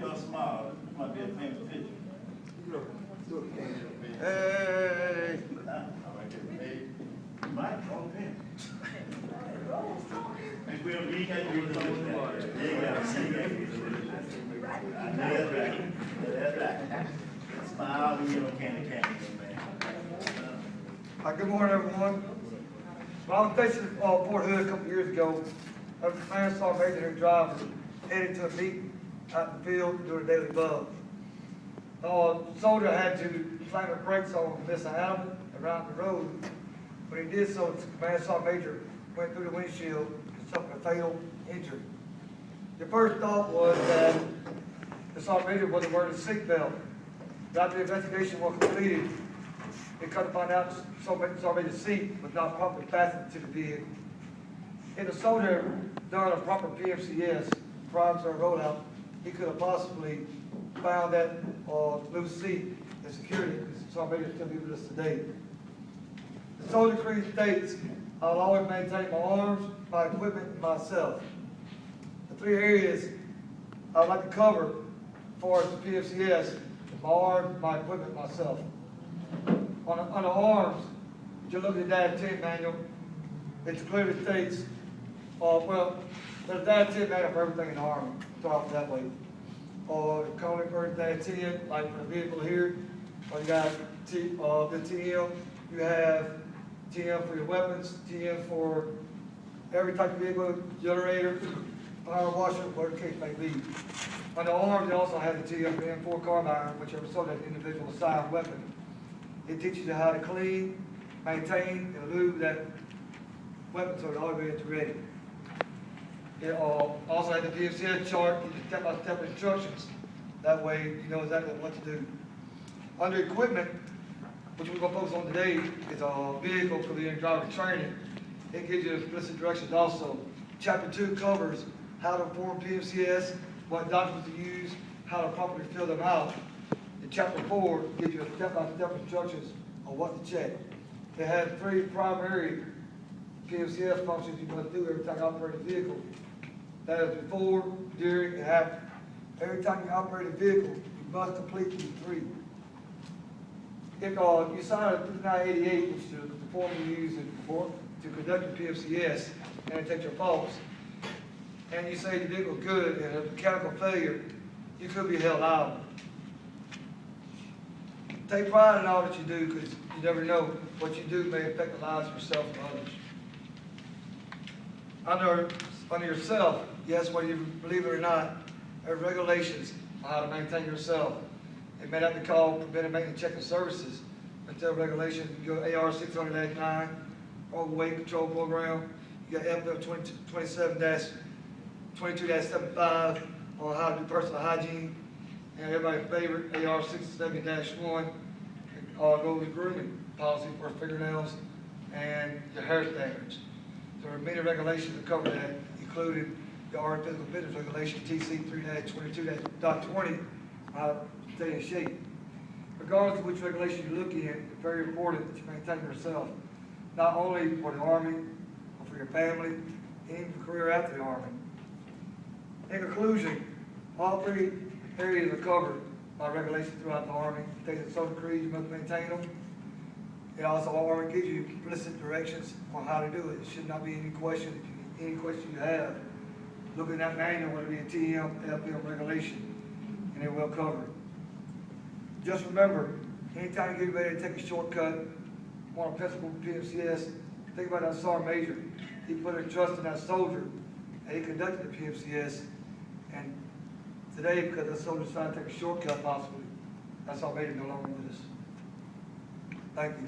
or small, it might be a famous picture. Hey. Mike, on pen. And we'll be at you. There you go. See you. That's right. That's right. Smile when you're on candy, man. Hi, good morning, everyone. When I was stationed at Fort Hood a couple years ago, I was a command sergeant major and driver headed to a meet out in the field to do a daily bug. Soldier had to slam the brakes on to miss an animal around the road. When he did so, the command sergeant major went through the windshield and suffered a fatal injury. The first thought was that the sergeant major wasn't wearing a seatbelt. After the investigation was completed, it come to find out the sergeant major's seat was not properly fastened to the vehicle. If the soldier had done a proper PMCS prior to our rollout, he could have possibly found that loose seat and secured it, because the sergeant major still be with us today. The soldier creed states, I'll always maintain my arms, my equipment, and myself. The three areas I'd like to cover as far as the PMCS: my arms, my equipment, myself. On the arms, if you look at the DAD 10 manual, it clearly states, well, there's a DAD 10 manual for everything in the Army, start off that way. Or calling for DAD 10, like for the vehicle here, or you got the TM, you have TM for your weapons, TM for every type of vehicle, generator, power washer, whatever the case may be. On the arms, you also have the TM for M4 carbine, whichever so that individual assigned weapon. It teaches you how to clean, maintain, and lube that weapon so it's always ready. It also has the PMCS chart, gives you step-by-step instructions. That way you know exactly what to do. Under equipment, which we're going to focus on today, is a vehicle for the driver training. It gives you explicit directions also. Chapter 2 covers how to perform PMCS, what documents to use, how to properly fill them out. And Chapter 4 gives you step-by-step instructions on what to check. It has 3 primary PMCS functions you must do every time you operate a vehicle. That is before, during, and after. Every time you operate a vehicle, you must complete these 3. If you sign a 5988, which is the form you use to conduct your PMCS, and it takes your pulse, and you say the vehicle is good and a mechanical failure, you could be held liable. Take pride in all that you do, because you never know what you do may affect the lives of yourself and others. Under yourself, yes, whether you believe it or not, there are regulations on how to maintain yourself. It may have to call preventive maintenance checking services. Until regulations, you go AR 600-9, overweight control program. You got FF 22-75 on how to do personal hygiene. And everybody's favorite, AR 670-1, goes with grooming policy for fingernails and your hair standards. So there are many regulations that cover that, including the Art of Physical Fitness Regulation TC 3-22.20, how to stay in shape. Regardless of which regulation you look in, it's very important that you maintain yourself, not only for the Army, but for your family, and even your career after the Army. In conclusion, all 3 areas are covered by regulations throughout the Army. States in Social Creed, you must maintain them. It also, the Army gives you explicit directions on how to do it. There should not be any question. Any question you have, look at that manual, whether it be a TM, LPM regulation, and it will cover it. Just remember, anytime you get ready to take a shortcut, want a principal PMCS, think about that sergeant major. He put his trust in that soldier, and he conducted the PMCS. And today, because that soldier decided to take a shortcut possibly, that sergeant major no longer with us. Thank you.